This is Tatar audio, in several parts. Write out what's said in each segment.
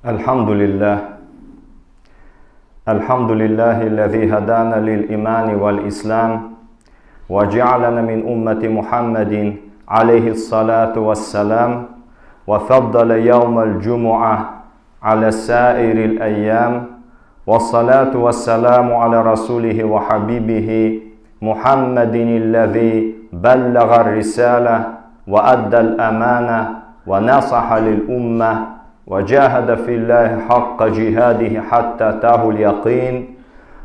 الحمد لله الحمد لله الذي هدانا للإيمان والإسلام وجعلنا من أمة محمد عليه الصلاة والسلام وفضل يوم الجمعة على سائر الأيام والصلاة والسلام على رسوله وحبيبه محمد الذي بلغ الرسالة وأدى الأمانة ونصح للأمة وجاهد في الله حق جهاده حتى أتاه اليقين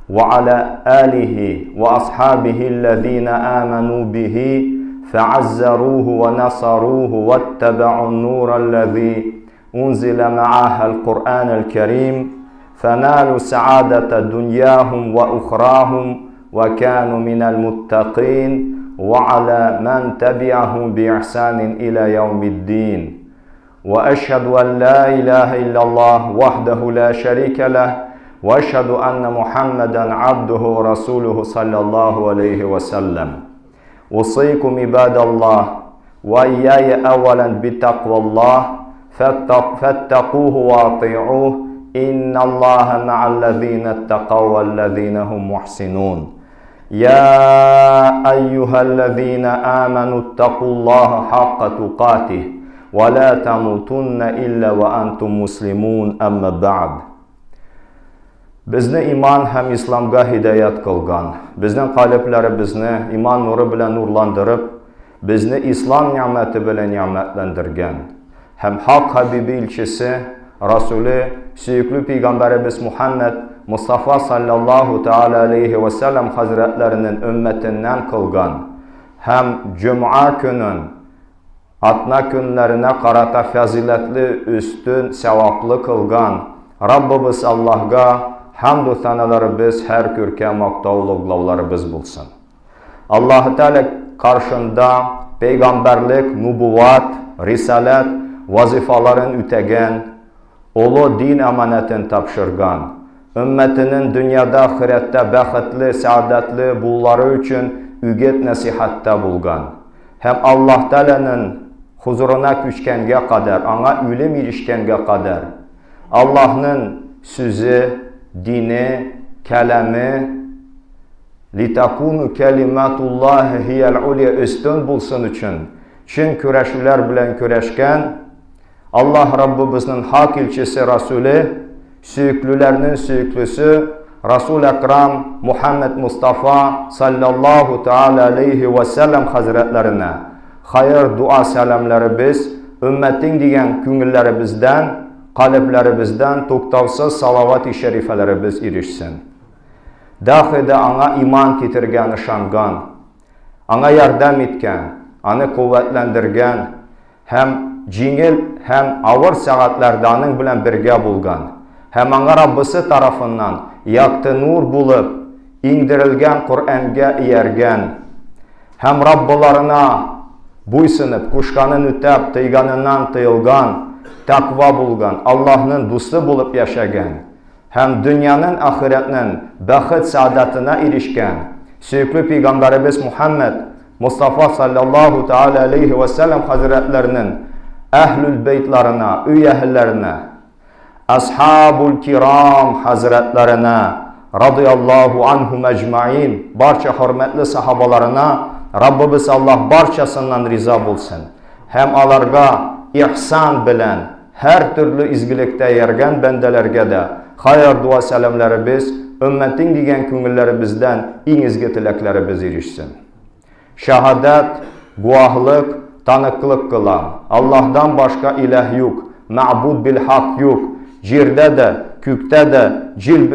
وعلى آله وأصحابه الذين آمنوا به فعزروه ونصروه واتبعوا النور الذي أنزل معه القرآن الكريم فنالوا سعادة دنياهم وأخراهم وكانوا من المتقين وعلى من تبعهم بإحسان إلى يوم الدين وأشهد أن لا إله إلا الله وحده لا شريك له وأشهد أن محمدا عبده ورسوله صلى الله عليه وسلم أوصيكم عباد الله وإياي أولا بتقوى الله فاتقوه وأطيعوه إن الله مع الذين اتقوا والذين هم محسنون يا أيها الذين آمنوا اتقوا الله حق تقاته ولا تموتن إلا وأنتم مسلمون أما بعد Bizni iman hem İslamga hidayet kılgan, bizden kalplerimizni iman nuru bilen nurlandırıp, bizni İslam nimeti bilen nimetlendirgen, hem Hak Habibi ilçisi, Resulü, Süyüklü Peygamberimiz Muhammed Mustafa sallallahu teala aleyhi ve sellem hazretlerinin ümmetinden kılgan, hem Cuma günün, atna günlerine karata faziletli, üstün, sevaplı kılgan, Rabbimiz Allah'a hamd-ı sanalarımız her kürke maktavlıqlavlarımız bulsun. Allah-u Teala karşında peygamberlik, nubuvat, risalet, vazifaların ütegen, ulu din emanetin tapşırgan, ümmetinin dünyada ahirette bəxtli, saadetli bulları için üget nasihatte bulgan, hem Allah Teala'nın huzuruna küçkenge kadar, ana ölüm ilişkenge kadar, Allah'ın sözü, dini, kelami, litakunu kelimatullahi hiyel ulya üstün bulsun için, çin küreşüler bilen küreşken, Allah Rabbimizin hak ilçisi Resulü, süyüklülerinin süyüklüsü, Resul-i Ekrem Muhammed Mustafa sallallahu teala aleyhi ve sellem hazretlerine hayır dua selamları biz, ümmetin diyen küngüllerimizden, kalplerimizden tuktavsız salavat-ı şerifeleri biz irişsin. Dahide ana iman getirgen, ışangan, ana yardım etken, ana kuvvetlendirgen, hem cingil hem ağır saatlerdanın bilen birge bulgan, hem ana Rabbisi tarafından yaktı nur bulup, indirilgen Kur'an'ga iyergen, hem Rabbilarına buysunup, kuşkanın ütep, tıyganından tıyılgan, takva bulgan, Allah'ın dostu bulup yaşagan, hem dünyanın ahiretinin bəxit saadetine erişken, Süyüklü Peygamberimiz Muhammed Mustafa sallallahu teala aleyhi ve sellem hazretlerinin ehlül beytlerine, üy ehillerine, Ashab-ul Kiram hazretlerine, radıyallahu anhum ecmain, barça hürmetli sahabalarına, Rabbimiz Allah barçasından riza bulsun. Hem alarga ihsan bilen, her türlü izgilikte yergen bendelerge de, hayır dua selamları biz, ümmetin diyen küngüllerimizden en izgi tilekleri biz erişsin. Şehadet, guahlık, tanıklık kılan, Allah'tan başka ilah yok, ma'bud bil hak yok, cirde de, kükte de,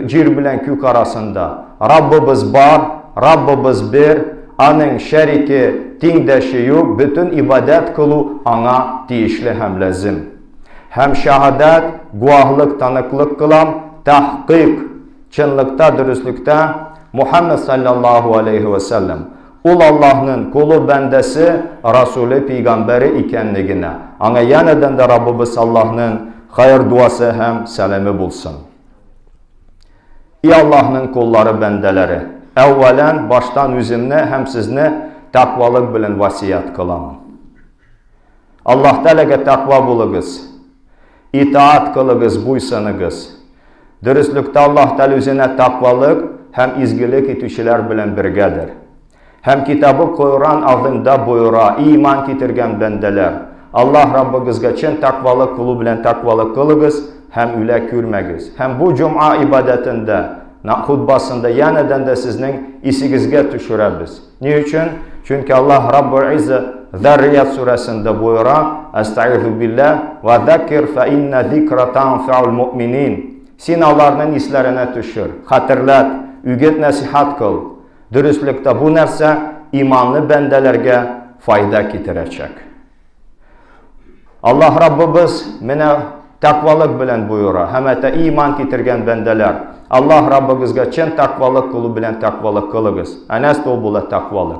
cir bilen kük arasında, Rabbimiz var, Rabbimiz bir, anın şeriki, tengdeşi yok, bütün ibadet kılı ana deyişli hem lazım. Hem şehadet, guahlık, tanıklık kılan, tahkik, çınlıkta, dürüstlükte, Muhammed sallallahu aleyhi ve sellem, ul Allah'ın kulu bendesi, Resulü Peygamberi ikenligine, ana yeniden de Rabbimiz Allah'ın hayır duası hem selamı bulsun. Ey Allah'ın kulları bendeleri, evvelen baştan üzümne hem sizne takvalık bilen vasiyet kılamın. Allah Teala'ga takva bulunuz. itaat kılığız, buysanıgız. Dürüstlükte Allah Teala özüne takvalık hem izgilik etüşüler bilen birgedir. Hem kitabı Kur'an ağzında buyura, iman getirgen bendeler. Allah Rabbigizge çin takvalık kulu bilen takvalık kılığız, hem üle kürmegiz. Hem bu cuma ibadetinde, hutbasında yeniden de sizin isigizge düşürebiz. Niçin? Çünkü Allah Rabbul İzzet Zarriyat suresinde buyura, Estaizu billah ve zekir fe inne zikra tanfa'ul mu'minin. Sinavlarının islerine düşür, hatırlat, üget nasihat kıl. Dürüstlükte bu nerse imanlı bendelerge fayda getirecek. Allah Rabbimiz mene takvalık bilen buyura, hem de iman getirgen bendeler. Allah Rabbimizge çen takvalık kulu bilen takvalık kılığız. Enes de o bula takvalık.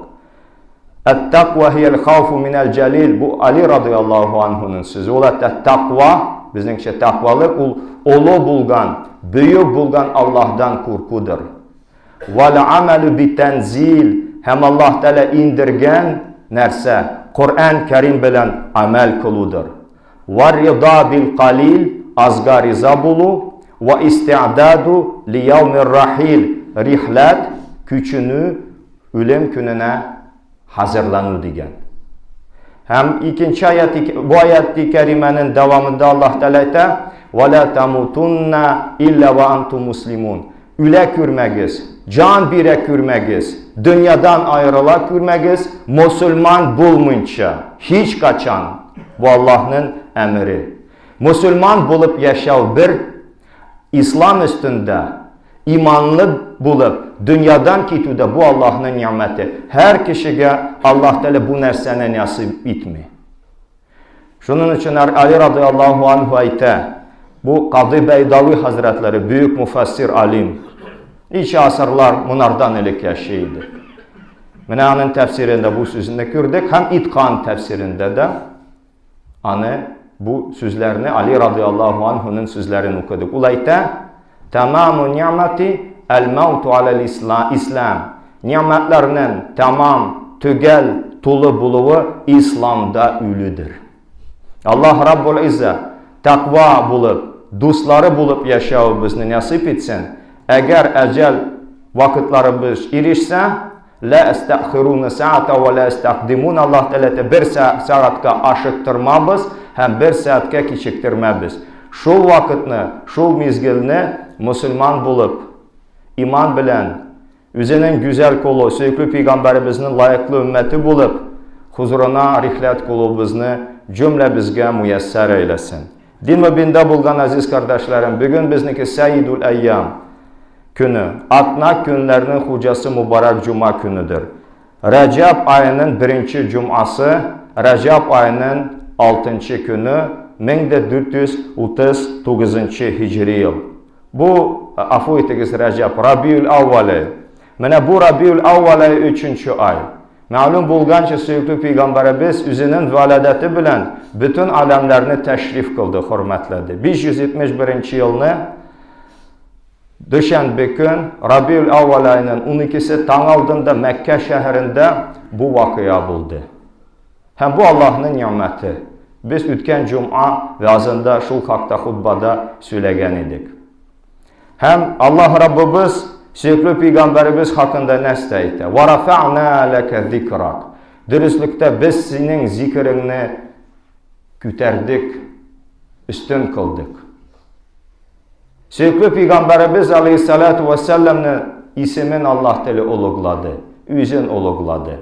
Et-takva hiyel khawfu minel celil. Bu Ali radıyallahu anh'unun sözü. Ola takva, bizimki takvalık, olu bulgan, büyük bulgan Allah'tan korkudur. Vel amelu bitenzil. Hem Allah Teala indirgen nerse, Kur'an-ı Kerim bilen amel kılıdır. Ve rida bil qalil, azga riza bulu. Ve isti'dadu li yevmir rahil. Rihlat, küçünü ölüm gününe hazırlanır diyen. Hem ikinci bu ayet-i kerimenin devamında Allah Teala وَلَا تَمُوتُنَّ اِلَّا وَاَنْتُمْ muslimun. Üle kürmegiz, can bire kürmegiz, dünyadan ayrıla kürmegiz, Müslüman bulmayınca, hiç kaçan, bu Allah'ın emri. Müslüman bulup yaşav bir, İslam üstünde, imanlı bulup, dünyadan gitüde bu Allah'ın nimeti. Her kişiye Allah Teala bu nersene nasip etmi. Şunun için Ali radıyallahu anhu ayette, bu Kadı Beydavi Hazretleri, büyük müfessir alim, nice asırlar bunlardan ilik yaşaydı. Mena'nın tefsirinde bu sözünde gördük, hem İtkan tefsirinde de bu sözlerini Ali radıyallahu anhu'nun sözlerini okuduk. Ulayte, tamamu nimeti el-mevtu alel İslam. Nimetlerinin tamam, tügel, tulu buluğu İslam'da ölüdür. Allah Rabbul İzzet takva bulup, dostları bulup yaşağı bizni nasip etsin. Eğer ecel vakitlerimiz erişse, la estahirun saate ve la estaqdimun. Allah Teala bir saatka aşıktırmamız, hem bir saatka keçiktirmemiz. Şu vakitni, şu mezgilni Müslüman bulup, iman bilen, özünün güzel kulu, süykü peygamberimizin layıklı ümmeti bulup, huzuruna rihlet kulubimizni cümle bizge müyesser eylesin. Din mübinde bulgan aziz kardeşlerim, bugün bizniki Seyyidul Eyyam günü, atnak günlerinin hocası mübarek cuma günüdür. Recep ayının birinci cuması, Recep ayının 6. günü, 1439 Hicri yıl. Bu, afu etiniz Recep, Rabiül Avvali. Mene bu Rabiül Avvali 3. ay. Malum bulganca süykü peygamberimiz özünün valadeti bilen bütün alemlerini teşrif kıldı, hürmetledi. 571. yılını düşenbe gün Rabiül Avval ayının 12'si tan aldığında Mekke şehrinde bu vakıya buldu. Hem bu Allah'ın nimeti. Biz ötken cuma vazında şu hakta hutbada söylegen idik. Hem Allah Rabbimiz süykü peygamberimiz hakkında ne isteydi? وَرَفَعْنَا لَكَ ذِكْرَكَ. Dürüstlükte biz senin zikrini küterdik, üstün kıldık. Süykü peygamberimiz aleyhissalatu vesselam'ın ismin Allah Teala ulukladı, üzün ulukladı.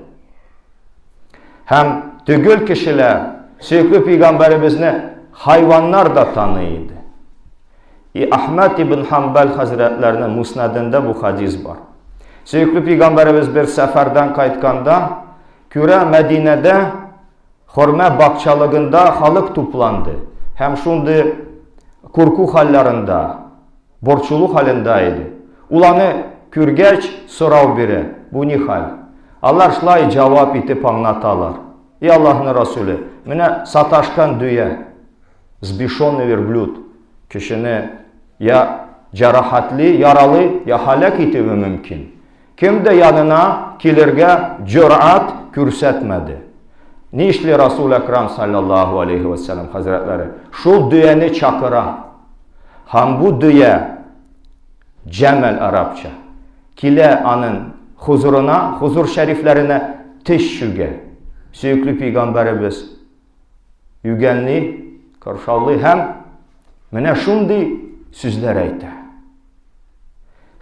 Hem tügül kişiler süykü peygamberimizini hayvanlar da tanıydı. Ahmet ibn Hanbal Hazretlerinin musnadında bu hadis var. Süykü peygamberimiz bir seferden kayıtkanda, küre Medine'de hurme bakçalığında halık toplandı. Hem şimdi korku hallerinde, borçluluk halindeydi. Ulanı kürgeç sorav biri, bu ne hal? Allah şlay cevap etip anlatalar. Ey Allah'ın Resulü, mene sataşkan düye, zbişonlu verblud, kişini ya cerahatli, yaralı, ya halak etimi mümkün. Kim de yanına kilirge cürat kürsetmedi. Ne işli Resul-i Ekrem sallallahu aleyhi ve sellem hazretleri? Şul düyeni çakıra. Ham bu düye Cemel Arapça. Kile anın huzuruna, huzur şeriflerine teşşüge. Süyüklü Peygamberimiz yügenli, karşalı hem mene şundi sözler aytı.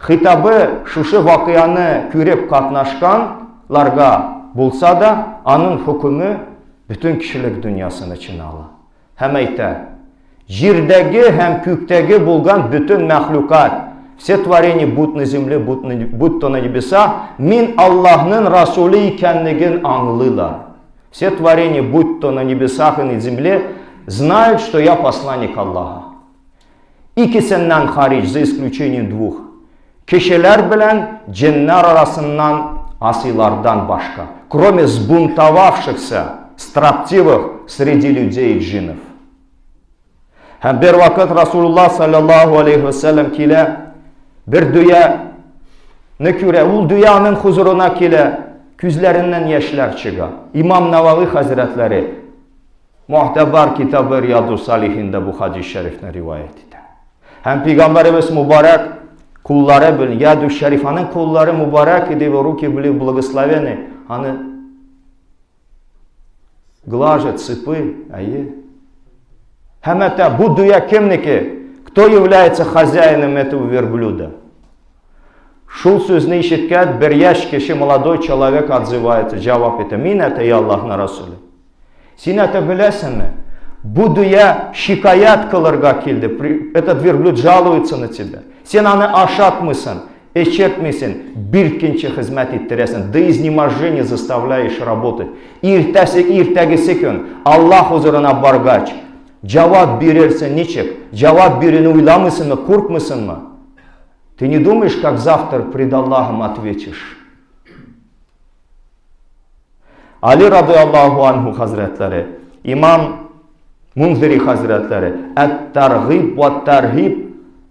Hitabı şuşu vakıyanı körep katnaşkanlarga bulsa da anın hükümü bütün kişilik dünyasının için ala. Hem aytı, jirdegi hem köktegi bulgan bütün mahlukat, все творения будь на земле, будь то на небеса, min Allah'ın Resulü ikenligin anlılar. Все творения, будь то на небесах и на земле, знают, что я посланник Allah'a. İkisinden hariç, за исключением двух. Kişiler bilen cinler arasından asılardan başka. Кроме сбунтовавшихся, строптивых среди людей и джинов. Hem bir vakit Resulullah sallallahu aleyhi ve sellem kile bir dünya ne küre, ul dünyanın huzuruna kile küzlerinden yaşlar çıga. İmam Nevavi Hazretleri Muhtebar kitabı Riyadu Salihinde bu hadis-i şerifine rivayet eder. Hem Peygamberimiz mübarek kulları bil, Riyadu Şerifa'nın kulları mübarek idi ve ruki были благословены. Hani глажат цепи, Hem это bu dünya kimniki? Кто является хозяином этого верблюда? Шул sözünü işitken bir yaş kişi, молодой человек отзывается, cevap etti. Min это и Allah'ın Resulü. Sen это bilesin mi? Bu dünya şikayet kılırga kildi. Этот верблюд жалуется на тебя. Sen onu aşatmışsın, eşetmişsin, bir kinçi hizmet ettiresin. До изнеможения заставляешь работать. Ertesi gün Allah huzuruna bargaç. Cevap verirsin niçik? Cevap verini uylamışsın mı, korkmuşsun mı? Ты не думаешь, как завтра пред Allah'ım ответишь? Ali radıyallahu anhu hazretleri, İmam Munziri hazretleri, Et-Targhib ve Tarhib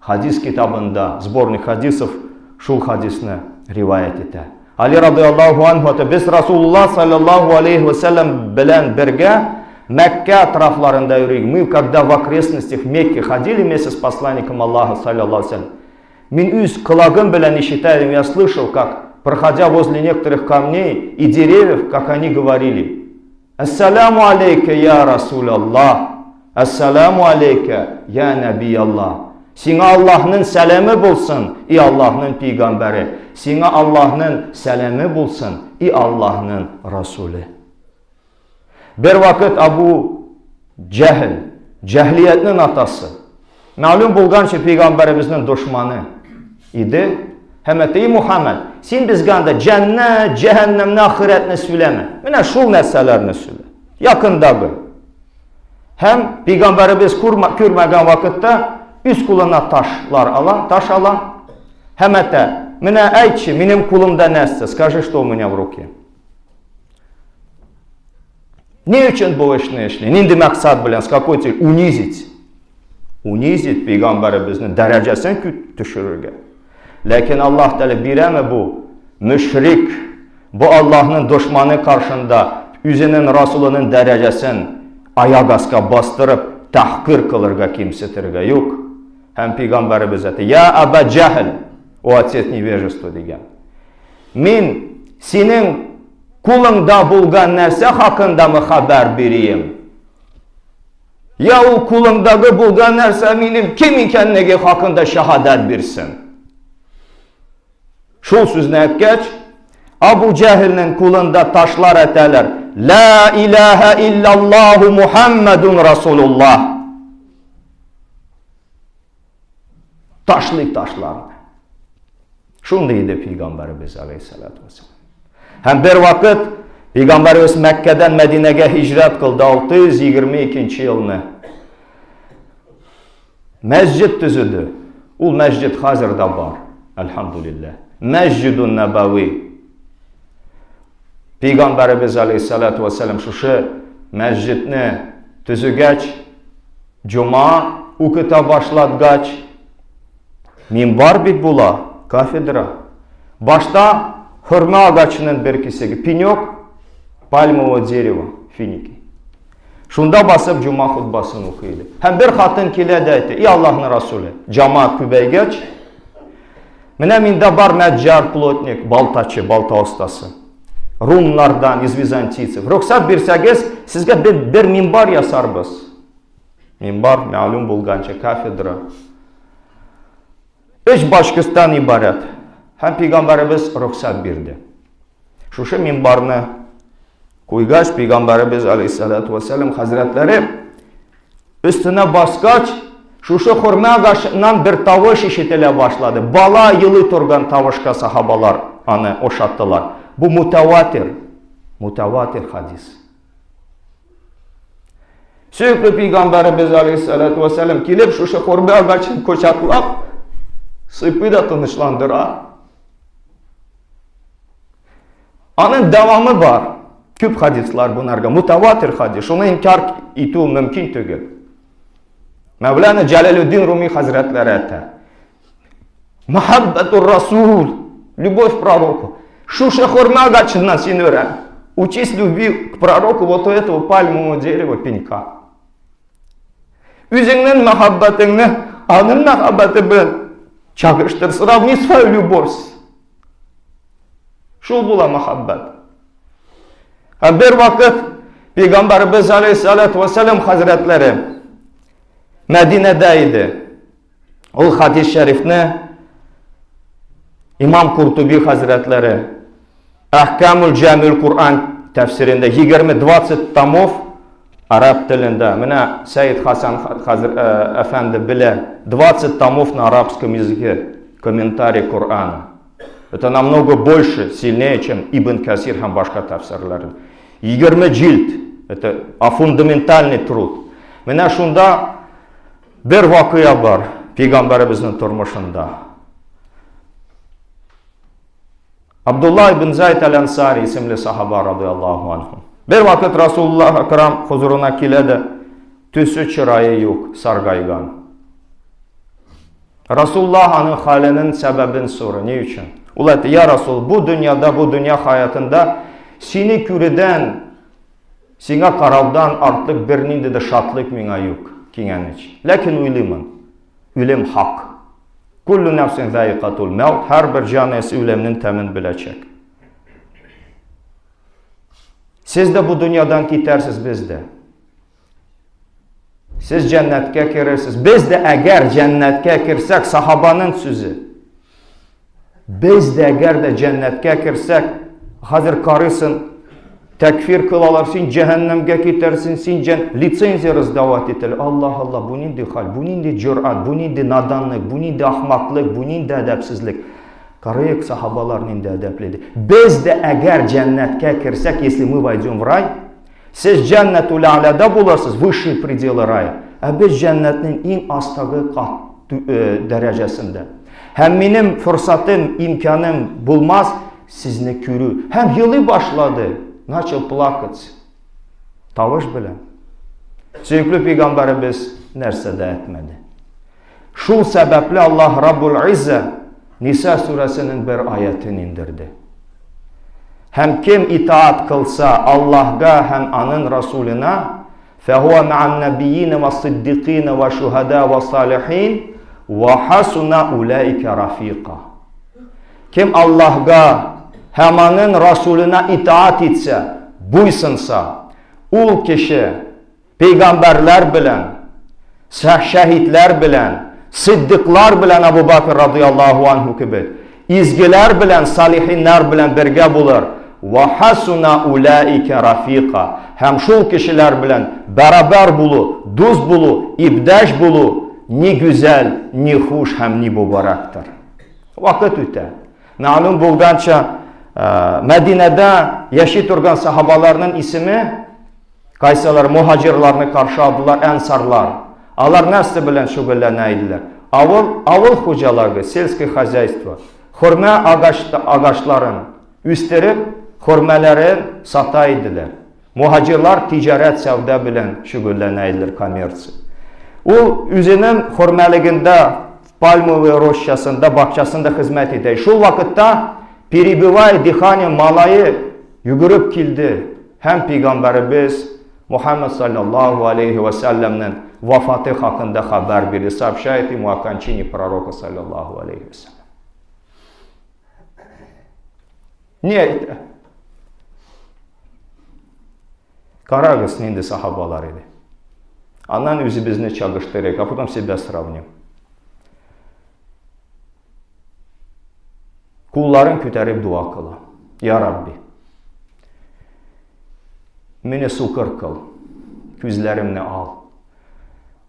hadis kitabında, sbornik hadisов, şul hadisini rivayet eder. Ali radıyallahu anhu, biz Resulullah sallallahu aleyhi ve sellem bilen birge Мекке taraflarında yürüyük. Мы, когда в окрестностях Мекки ходили вместе с посланником Аллаха, саллаллаху алейхи ва саллям, мен üz кылагым белән ишетәдем, я слышал, как, проходя возле некоторых камней и деревьев, как они говорили: «Ассаляму алейка, я Расул Аллах! Ассаляму алейка, я Наби Аллах!» Сиңа Аллахның сәлемі булсын, и Аллахның пейгамбәре. Сиңа Аллахның сәлемі булсын, и Аллахның Расулы. Bir vakit Abu Cehil, cehliyetin atası, malum bulgan ki Peygamberimizin düşmanı idi. Hem ey Muhammed, sen bizganda cennet, cehennem, ahiretini söyleme. Mine şul neselerini söyle. Yakında bil. Hem Peygamberimiz kürmegen vakitte üst kuluna taş alan. Hem mine ayçi, benim kulumda nesi? Скажи, что у меня в руке. Ne için bu işini işleyin? Nindi maksat bilen, с какой целью? Unizit. Unizit Peygamberimizin derecesini düşürürge. Lakin Allah Teala bireme bu müşrik, bu Allah'ın düşmanı karşında yüzünün Resulünün derecesini ayak aska bastırıp tahkir kılırga kimsetirge yok. Hem Peygamberimiz eti, ya Aba Cehil, o atset невежество degen. Men senin kulunda bulgan nerse hakkında mı haber vereyim? Ya o kulundaki bulgan nerse benim kimin kendine hakkında şehadet versin? Şul sözünü etkeç, Abu Cehil'in kulunda taşlar eteler. La ilahe illallahu Muhammedun Resulullah. Taşlı taşlar. Şundaydı Peygamberimiz aleyhissalatü vesselam. Hem bir vakit Peygamberimiz Mekke'den Medine'ye hicret kıldı 622 yılını. Mescid düzüdü. O mescid hazırda var. Elhamdülillah. Mescid-ü Nebevi. Peygamberimiz aleyhissalatu vesselam şu mescidini tüzügeç, cuma okuta başlatgaç, minbar bit bula, kafedra. Başta hurma ağaçının bir kesegi, пенек пальмового дерева, Финики. Шунда басып Cuma хутбасын укыйды. Һәм бер хатын килә дә әйтә: "И Аллаһның Расулы, җамаат күбәйгәч, менә миндә бар мәҗҗар, плотник, балтачы, балта остасы. Румлардан, из византийцев. Рөхсәт бирсәгез, сезгә бер минбар ясарбыз." Минбар, мәгълүм булганча, кафедра. 3 башкыстан ибарәт. Һәм Пәйгамбәребез рөхсәт бирде. Шушы минбарны куйгач, Пәйгамбәребез алейһиссалату вассалам хәзрәтләре өстенә баскач, шушы хурма агачынан бер тавыш ишетелә башлады. Бала елый торган тавышка сахабалар аны ошаттылар. Бу мутаватир хадис. Сөйкле Пәйгамбәребез алейһиссалату вассалам килеп, шушы хурма агачын кочаклап, сыйпый да тынычландыра. Аның дәвамы бар. Күп хадислар bunlarga mutavatir hadis. Шуны инкар итү мөмкин түгел. Мәвлана Джалалуддин Руми хәзрәтләре әйтә: "Мухаббатур Расул, любовь к пророку. Шушы хурма агачынан син өйрән. Учись любви к пророку вот у этого пальмового дерева пенька. Үзеңнең мөхәббәтеңне аның мөхәббәте белән чагыштыр, сравни свою любовь." Шул була мөхәббәт. Бер вакыт Пәйгамбәребез алейһиссалату вассалам хәзрәтләре Мәдинәдә иде. Ул хадис шәрифне Имам Куртуби хәзрәтләре Әхкамул Җамил Кур'ан тәфсирендә 20 томов араб телендә. Менә Сәйид Хасан әфәнде белә 20 томов на арабском языке комментарий Корана. Это намного больше, сильнее, чем Ибн Касир һәм башка тәфсирләре. 20 җилд. Это фундаментальный труд. Менә шунда бер вакыя бар Пәйгамбәребезнең тормышында. Абдулла ибн Зайд аль-Ансари исемле сахаба радиллаһу анһу. Бер вакыт Расулуллаһ акрам хузурына килә, төсе чырае юк, саргайган. Расулуллаһ аның хәленең сәбәбен сорый. Ни өчен? Ул әйтә: "Я Расул, бу дөньяда, бу дөнья хаятында сине күрүдән, сиңа караудан артык бернинди дә шатлык миңа юк, киңәнеч. Ләкин уйлыймын, үлем хак. Куллу нафсин заиқатул маут, һәр бер җан үлемнең тәмен беләчәк. Сез дә бу дөньядан китәрсез, без дә. Сез җәннәткә керерсез. Без дә әгәр җәннәткә кирсәк, сахабаның сүзе. Biz de əgər də cənnətkə kirsək, hazır qarısın, təkfir kılalar, sin cəhənnəmgə kitərsin, sin lisenziya rızdavat etələr. Allah Allah, bu nindi hal, bu nindi cürat, bu nindi nadanlıq, bu nindi ahmaqlıq, bu nindi ədəbsizlik. Qarıyıq sahabalar nindi ədəblidir. Biz də əgər cənnətkə kirsək, если мы войдем в рай, siz cənnətul a'lədə bularsınız, vысшие пределы рая. Biz cənnətin ən astağı dərəcəsində. Hem benim fırsatım, imkanım bulmaz, sizni körü. Hem yılı başladı, начал плакать. Tavuş bilen. Söykülü Peygamberimiz nerse de etmedi. Şul sebeple Allah Rabbul İzze Nisa suresinin bir ayetini indirdi. Hem kim itaat kılsa Allah'a hem anın Resulüne فَهُوَ مَعَ النَّبِيِّينَ وَالصِّدِّقِينَ وَشُهَدَى وَالصَّالِحِينَ وَحَسُنَ اُولَٰئِكَ رَفِيقًا. Kim Allah'a hem anın Resulüne itaat etse, buysunsa, ul kişi peygamberler bilen, şehitler bilen, sıddıklar bilen Ebu Bakır radıyallahu anhu gibi, izgiler bilen, salihinler bilen birge bulur. وَحَسُنَ اُولَٰئِكَ رَفِيقًا. Hem şul kişiler bilen beraber bulu, duz bulu, ibdaş bulu, ni güzel, ni hoş, hem ni mübarektır. Vakit öte. Malum bulgança Medine'de yaşayıp durgan sahabalarının ismi kaysalar muhacirlarını karşı aldılar, ensarlar. Onlar nasıl bilen şügülleneydiler? Avul hocaları, selski hozaystvo, hurma ağaçların üstürüp hurmelerin sataydılar. Muhacirlar ticaret sevda bilen şügülleneydiler, komersi. O üzünün hurmaliginde palmovый roşçasında, bakçasında hizmet edeydi. Şu vakitte перебивая дыхание малайы yüгürüp kildi. hem Peygamberimiz Muhammed sallallahu aleyhi ve sellem'nin vafatı hakkında haber verir. Сообщает ему о кончине пророка sallallahu aleyhi ve sellem. Niye? Karagız neydi sahabalar idi. Ondan özümüzü çalıştırırıq, a потом себя сравним. Kulların kütərib dua qıla. Ya Rabbi, məni suqır qıl, küzlərimni al.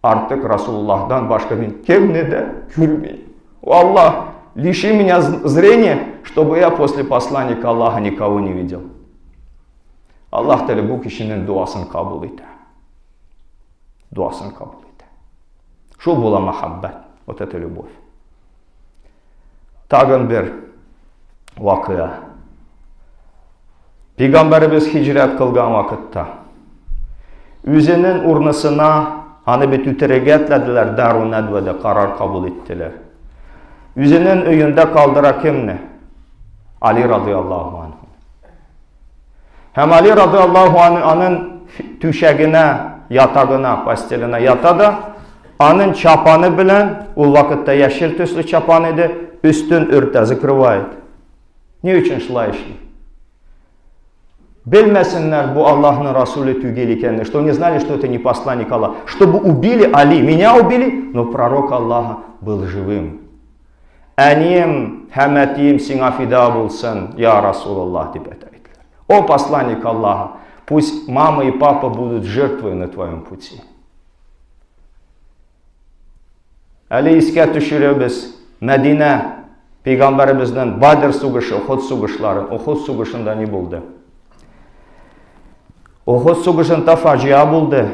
Artıq Rasulullah'dan başqa ben kimni də görmeyim. Allah, лиши меня зрения, чтобы я после посланника Аллаха никого не видел. Allah təala bu kişinin duasını kabul etti. Duasını kabul etti. Şu была muhabbət, вот это любовь. Tağın bir vakıya. Peygamberimiz hicret kılgan vakitte özünün urnasına hani bir tüteregetlediler, Darun Nedve'de karar kabul ettiler. Özünün öyünde kaldıra kimni? Ali radıyallahu anh. Hem Ali radıyallahu anh'ın tüşegine, yatağına, pasteline yatadı. Onun çapanı bilen, o vakitte yeşil tüslü çapan idi, üstün örtü, zıkrıvaydı. Ne için şılay işli? Bilmesinler bu Allah'ın Resulü tügelikenini, что не знали, что это не посланник Аллаха. Чтобы убили Али, меня убили, но пророк Аллаха был живым. Әнем, həmətiyim сиңа фида bulsun, ya Rasulullah деп айтылар. О посланник Аллаха, пусть мама и папа будут жертвой на твоем пути. Әлі еске түшіребіз, Мәдинә, Peygamberimizden Badr suğuşu, Uhud suğuşları, Uhud suğuşunda ne buldu? Uhud suğuşunda facia buldu.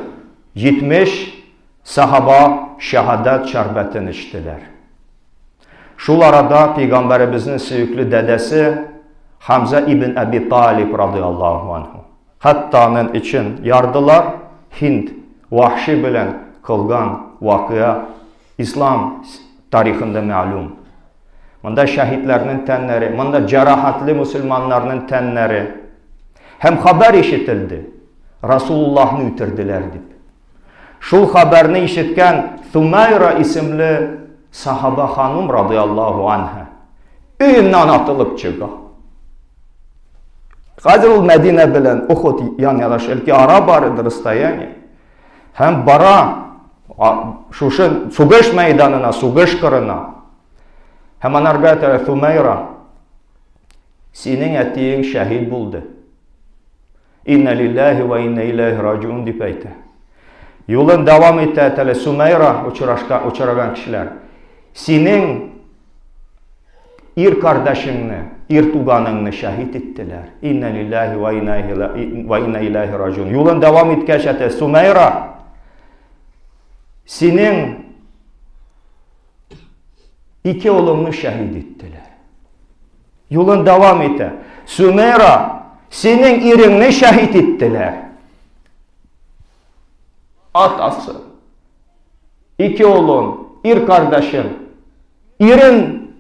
70 sahaba şehadet şerbetini içtiler. Şul arada Peygamberimizin süyüklü dedesi Hamza ibn Abi Talib radıyallahu anh. Hatta'nın için yardılar. Hind, Vahşi bilen kılgan vakıya İslam tarihinde malum. Manda şehitlerinin tenleri, manda cerahatli Müslümanların tenleri. Hem haber işitildi. Resulullah'ını ütirdiler deyip. Şul haberini işitken Thumayra isimli sahaba hanım radıyallahu anh'a üyünden atılıp çıktı. Hazır ol Medine bilen Uhud yan yanaşır ki ara barıdır istayanı. Hem bara şuşun suğuş meydanına, suğuş kırına hemen argaytara Thumayra senin ettiğin şehit buldu. İnne lillahi ve inne ilahi raciun deyip aytı. Yolun devam etti. Thumayra uçuragan kişiler. Senin ir kardeşini, ir tuganını şehit ettiler. İnne lillahi ve inne ilahi raciun. Yolun devam etti. Thumayra senin iki oğlunu şehit ettiler. Yolun devam etti. Thumayra senin irini şehit ettiler. Atası, iki oğlun, ir kardeşin, irinin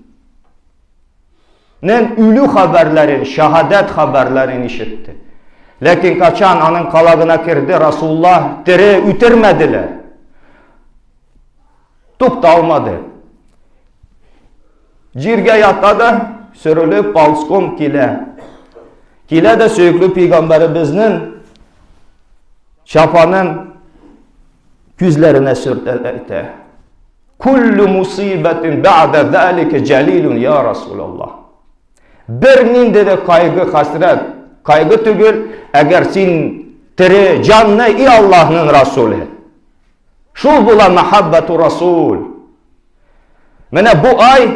ölü haberlerin, şehadet haberlerini işitti. Lakin kaçan anın kalağına girdi, Resulullah diri ütirmediler. Tup da olmadı. Cirge yatadı, sürülüp balskom kile. Kile de söğüklü Peygamberimizin çapanın yüzlerine sürtüldi. Kullu musibetin ba'de zâlike celilun ya Resulallah. Bir ninde de kaygı, hasret, kaygı tügül, eğer sen tiri canlı i Allah'ın Resulü. Şul bula muhabbetu Resul. Mene bu ay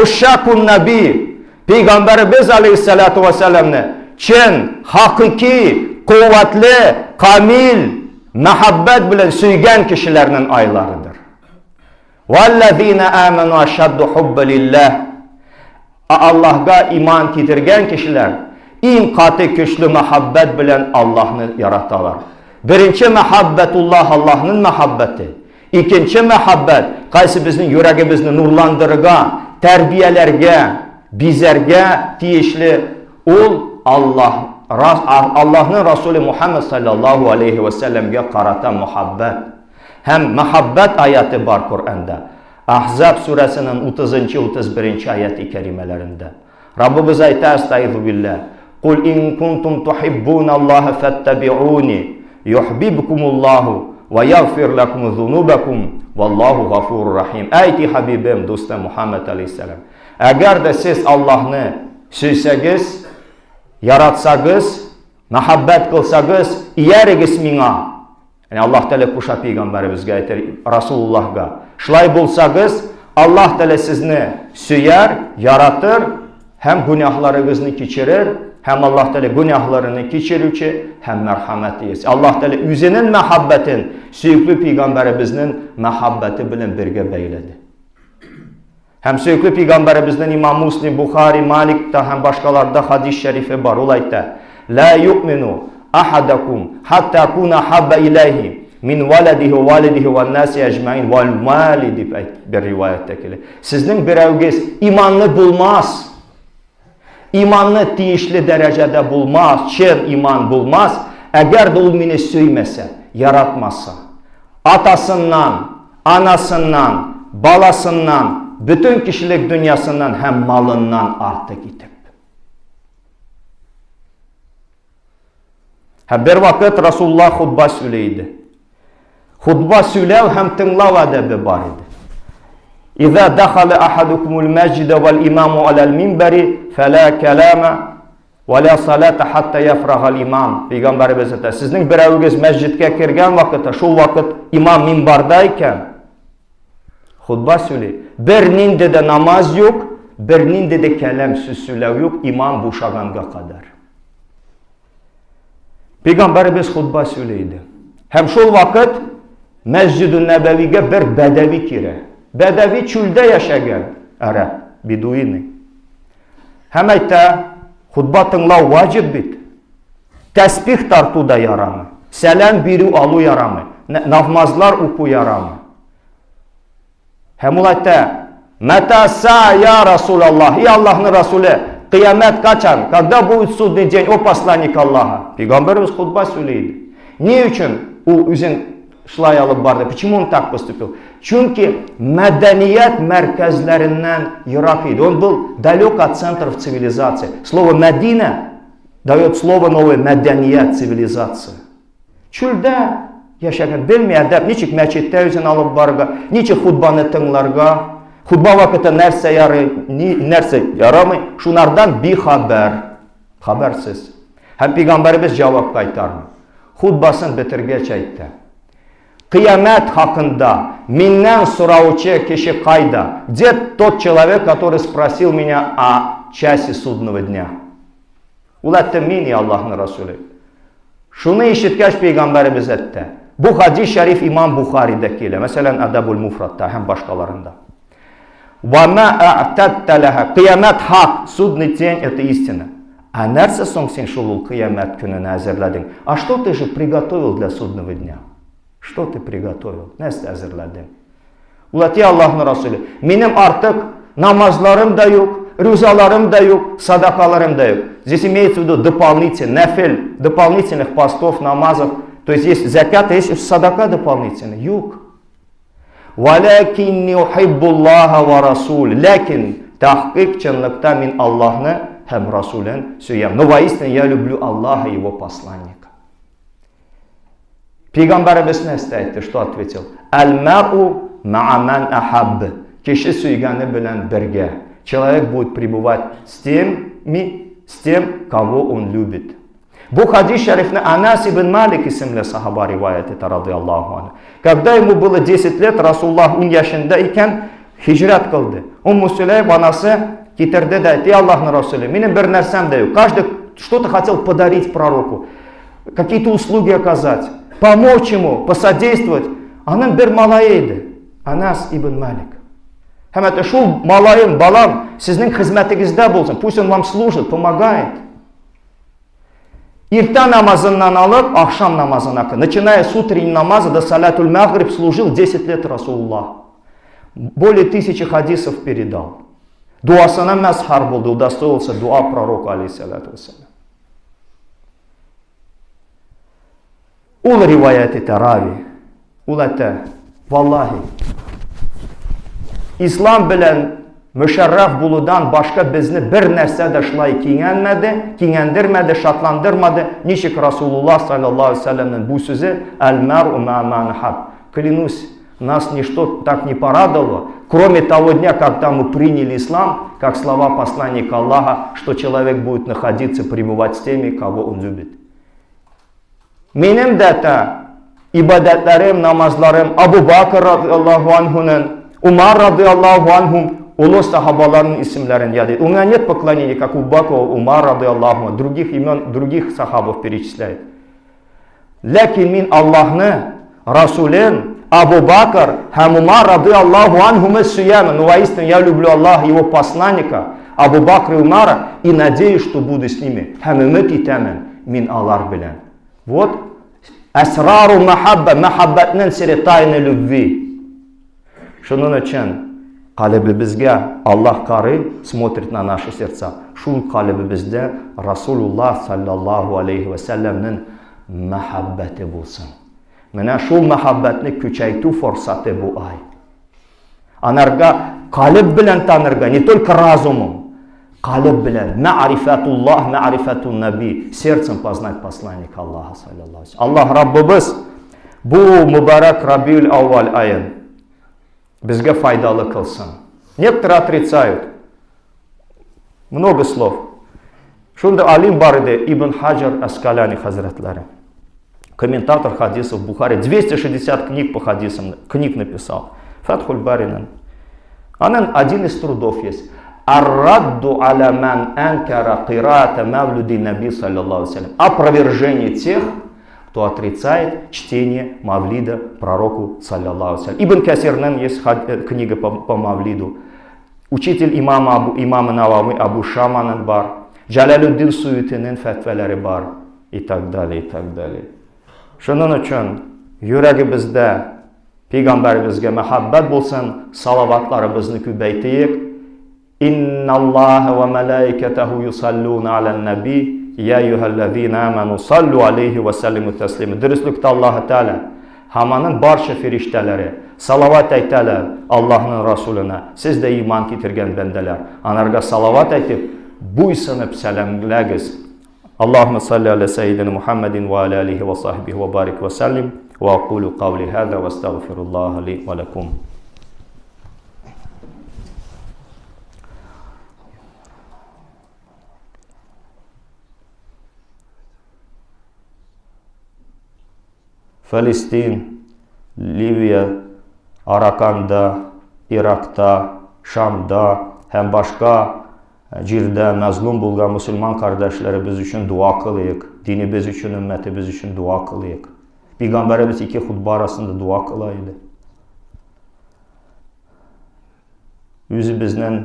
Uşşakun Nabi, Peygamberimiz Aleyhissalatu vesselam'ne çin, hakiki, kuvvetli, kamil, muhabbet bilen süygen kişilerinin aylarıdır. وَالَّذ۪ينَ آمَنُوا أَشَدُّ حُبَّ لِلّٰهِ Allah'a iman getirgen kişiler en katı güçlü muhabbet bilen Allah'ını yaratarlar. Birinci muhabbetullah Allah'ın muhabbeti. İkinci muhabbet qaysı bizning yüreğimizni nurlandırıga, terbiyelerge, bizerge tiyişli ol Allah Allah'ın Resulü Muhammed sallallahu aleyhi ve sellem'e qaratan muhabbet. Hem muhabbet ayeti var Kur'an'da. Ahzab suresinin 30-31 ayeti kerimelerinde. Rabbimiz ayta estaizu billah. Kul in kuntum tuhibbunallaha fattabi'uni yuhibbukumullahu ve yaghfir lakum zunubakum vallahu gafurur rahim. Ey Habibim, dostum Muhammed aleyhisselam. Eğer de siz Allah'ını süysəgiz, yaratsagız, muhabbet kılsagız, iyerigiz mina. Yani Allah Teala kuşa peygamberimizge aytar, Resulullah'a. Şılay bulsagız, Allah Teala sizni süyer, yaratır, hem günahlarınızı keçirir, hem Allah Teala günahlarını keçirüçü, hem merhamet eylesin. Allah Teala üzünün muhabbetin, süyüklü peygamberimizin muhabbeti bilen birge beyledi. Hem süyüklü peygamberimizden İmam Muslim, Bukhari, Malik'ta hem başkalarda hadis-i şerifi var. Olayda la yu'minu ahadakum hatta kuna habba ilayhi min valadihi ve validihi ve nasi ecmaîn vel validi bir rivayettekile. Sizin birevgiz imanlı bulmaz. İmanlı tiyişli derecede bulmaz. Çin iman bulmaz. Eğer de o mini söymese, yaratmazsa. Atasından, anasından, balasından, bütün kişilik dünyasından hem malından artık gidip. Bir vakit Resulullah hutba söyleydi. Hutba söylev hem tınlav adebi var idi. İza dakhala ahadukumul mescide vel imamu alel minberi fela kelama ve la salata hatta yafrahal imam. Peygamberimiz aytadi, sizning birovingiz mescidga kirgan vaqtda, şu vaqt imam minbardayken hutba söyley. Bir ninde de namaz yok, bir ninde de kelam süsülev yok, imam boşaganga kadar. Peygamberimiz hutba söyleydi. Hem şu vakit Mescid-i Nebevi'ye bir bedevi kire. Bedevi çölde yaşayan Arap, Beduini. Hem ayta hutba tınlav vacib bit. Tesbih tartu da yaramı. Selam biri alu yaramı. Namazlar oku yaramı. Hem ulayta meta sa ya Resulallah. Ey Allah'ın Resulü, kıyamet kaçan? Когда будет судный день, o посланник Allah'a? Peygamberimiz hutba söyledi. Niye için o üzün şılay alıp vardı? Почему он так поступил? Çünkü medeniyet merkezlerinden Irak idi. Он был далек от центров цивилизации. Слово Медина дает слово новое medeniyet, цивилизация. Çölde yaşayan bilmeyedep, niçik meçitte üzün alıp varga, niçik hutbanı tınlarga, hutba vakıta nerse yaramı, şunlardan bir haber, habersiz. Hem Peygamberimiz cevap kaytarmı. Hutbasını bitirgeç aytdı. Kıyamet hakkında minten soravучы kişi kayda? Где тот человек, который спросил меня о часе судного дня? Ulatdı mini Allah'ın Resulü. Şunu işitkeş Peygamberimiz etti. Bu hadis-i şerif İmam Bukhari'dekiyle, mesela Adabul Mufrad'da hem başkalarında. وَمَا اَعْتَدْتَ لَهَا Kıyamet hak, судный день это истина. А нәрсе соң сен шул кыямет күнүнө әзерледиң? А что ты же приготовил для судного дня? Что ты приготовил? Нәрсе әзерледиң? Улати Allah'ın Resulü, benim artık namazlarım da yok, рюзаларым да yok, садакаларым да yok. Здесь имеется в виду дополнительный, дополнительных постов, намазов. То есть есть закат, есть садака дополнительный. Yok. وَلَكِنِّي أُحِبُّ اللّٰهَ وَرَسُولِ Lakin tahkik çınlıkta min Allah'ını hem Resulün söyleyeyim. Но воистину я люблю Аллаха и его посланника. Peygamberimiz ne etti? Что ответил? Al-ma'u ma'a man ahab. Kişi söyleyeni bilen birge. Человек будет пребывать с тем, кого он любит. Bu hadis-i şerifne Anas ibn Malik isimli sahaba rivayet etti radıyallahu anh. Когда ему было 10 лет, Resulullah 10 yaşındayken hicret kıldı. Süleym anası getirdi de etti, Allah'ın Resulü, benim bir nersem de yok. Каждый что-то хотел подарить пророку, какие-то услуги оказать, помочь ему, посодействовать. Onun bir malayıydı, Anas ibn Malik. Hem de şu malayım, balam, sizin hizmetinizde bulsun, pусть он вам служит, помогает. Ирта намазından alıp akşam namazına kadar. Начиная с утренней намаза до салятуль магриб служил 10 лет Расулуллах. Более 1000 хадисов передал. Дуасына mazhar buldu, удостоился дуа пророка алейхиссалату вассалям. ул риваят итә Рави. Ул әйтә, валлаһи, ислам белән мөшәррәф булудан башка безне бер нәрсә дә шулай киңәндермәде, шатландырмады. Ничек Расулуллах саллаллаху алейхи ва саллямның бу сүзе: «Аль-мар'у ма ман хаб». Клянусь, нас ничто так не порадовало, кроме того дня, когда мы приняли ислам, как слова посланника Аллаха, что человек будет находиться, пребывать с теми, кого он любит. Минем дата ибадәтләрем, намазларым Абу Бакр радиллаху анхунын, Умар радиллаху анхум, улы сахабаларның исемләрен яд ит. У меня нет поклонения, как у Бакра, Умар радиллаху анху, других имен, других сахабов перечисляет. Ләкин мин Аллахны, Расулен, Абу Бакр, Умар радиллаху анхумы суямын. Ну, воистину, я люблю Аллаха, его посланника, Абу Бакр и Умара, и надеюсь, что буду с ними. Хамимет итәмен, мин алар белән. Вот, асрару махаббатның сире тайны любви. Шунun için kalbimizge Allah karı смотрит на наши сердца. Шул kalbimizde Rasulullah sallallahu aleyhi ve sellem'nin muhabbeti bulsun. Mene şul muhabbetini küçeytü fırsatı bu ay. Anarga kalb bilen tanırga, не только разумом, kalb bilen, ma'rifetullah, ma'rifetun nabi, сердцем познать посланника Аллаха sallallahu aleyhi ve sellem. Allah Rabbimiz bu mübarek Rabiul Avval ayın bizge faydalı kılsın. Некоторые отрицают. Много слов. Шунда алим бар иде Ибн Хаджар Аскаляни хазратлары. Комментатор хадисов Бухари. 260 книг по хадисам, книг написал. Фатхуль Баринан. Анан один из трудов есть. Ар-радду аля ман анкара кираата мавлюди наби саллаллаху алейхи ва саллям. Опровержение тех, кто отрицает чтение мавлида пророку саллаллаху алейхи ва саллям. Ибн Касирнен есть книга по мавлиду. Учитель имама Навави Абу Шаманын бар. Джалалюддин Суютинин фәтвәләре бар. И так далее, и так далее. Шунun üçün yüreğimizde Peygamberimizge muhabbet bulsun, salavatlarımızı kübeytiyik. İnna Allah ve melaiketehu yusalluna alen nebi. Ya eyyühellezine amenu sallu aleyhi ve sellimu teslimi. Dürüstlükte Allah Teala hamanın barşa ferişteleri salavat eyteler Allah'ın Resulüne. Siz de iman getirgen bendeler. Anarga salavat eytip buysanıp selamlegiz. Allahümme salli ala seyyidina Muhammedin ve ala alihi ve sahbihi ve barik ve sellim. Ve aqulu qavli hâzâ ve estağfirullah li ve lekum. Filistin, Liviya, Arakanda, Irak'ta, Şam'da hem başka cirdə məzlum bulgan Müslüman kardeşlerimiz üçün dua kılıyıq. Dinimiz üçün, ümmətimiz üçün dua kılıyıq. Peygamberimiz iki xutba arasında dua kılaydı. Üzümüzdən,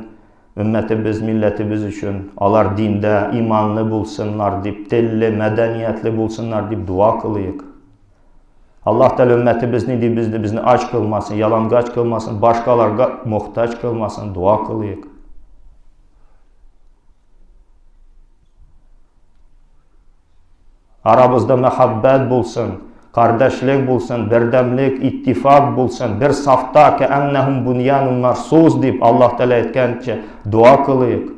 ümmətimiz, millətimiz üçün alar dində imanlı bulsunlar deyib, telli, mədəniyyətli bulsunlar deyib dua kılıyıq. Allah Teala ümmətimizni deyib, bizni aç kılmasın, yalangaç kılmasın, başqalarga muhtaç kılmasın, dua kılıyıq. Aramızda muhabbet bulsun, kardeşlik bulsun, birdemlik, ittifak bulsun, bir safta ki ennehum bunyanun marsus deyip Allah Teala etkençe dua kılıyık.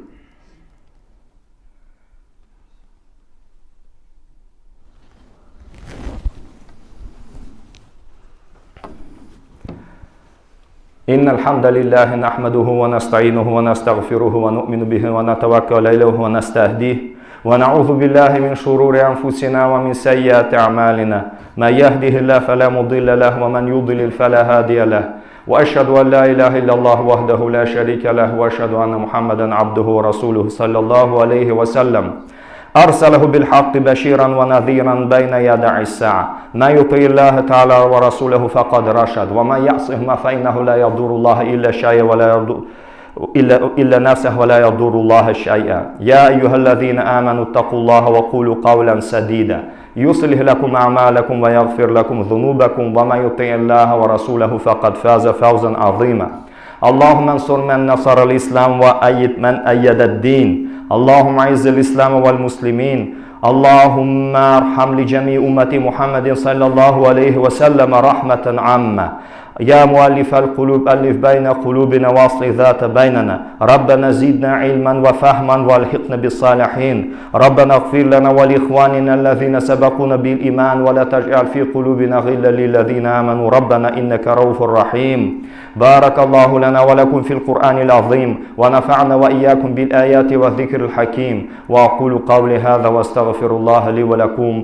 İnnel hamdelellahi nahmeduhu ve nesta'inuhu ve nestağfiruhu ve nu'minu bihi ve netevekkelu aleyhi ve nestehdihi. ونعوذ بالله من شرور أنفسنا ومن سيئات أعمالنا من يهده الله فلا مضل له ومن يضلل فلا هادي له وأشهد أن لا إله إلا الله وحده لا شريك له وأشهد أن محمدا عبده ورسوله صلى الله عليه وسلم أرسله بالحق بشيرا ونذيرا بين يدي الساعة من يطع الله تعالى ورسوله فقد رشد ومن يعصهما فإنه لا يضر الله إلا شيئا ولا يضر إلا نفسه ولا يضر الله شيئا يا أيها الذين آمنوا اتقوا الله وقولوا قولا سديدا يصلح لكم أعمالكم ويغفر لكم ذنوبكم ومن يطع الله ورسوله فقد فاز فوزا عظيما اللهم انصر من نصر الإسلام وأيد من أيد الدين اللهم أعز الإسلام والمسلمين اللهم ارحم لجميع أمة محمد صلى الله عليه وسلم رحمة عامة. يا مؤلف القلوب ألف بين قلوبنا واصل ذات بيننا. ربنا زدنا علما وفهما والحقنا بالصالحين. ربنا اغفر لنا ولإخواننا الذين سبقونا بالإيمان ولا تجعل في قلوبنا غلا للذين آمنوا ربنا إنك رؤوف رحيم. بارك الله لنا ولكم في القرآن العظيم ونفعنا وإياكم بالآيات والذكر الحكيم. وأقول قولي هذا واستغفر الله لي ولكم.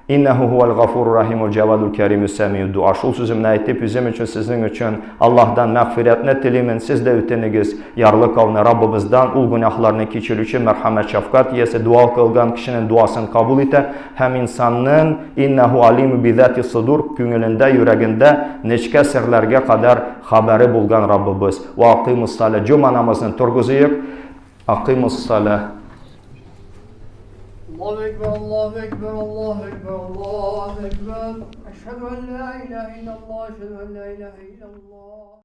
İnnehu huvel gafurur rahimul cevadul kerimü semiyud dua. Şol sözümni aytып, üzüm üçün, sizin üçün Allah'dan mağfiretini dileyin. Siz de ötenigiz yarlı kavni Rabbimizden ul günahlarını keçirüçü merhamet şefkat yese dua kılgan kişinin duasını kabul ete. Hem insanın innehu alimu bizati sudur küngülünde, yüreğinde neçke sirlerge kadar haberi bulgan Rabbimiz. Ve aqimus salah. Cuma namazını turguzuyuk. Aqimus salah. الله أكبر الله أكبر الله أكبر الله أكبر أشهد أن لا إله إلا الله أشهد أن لا إله إلا الله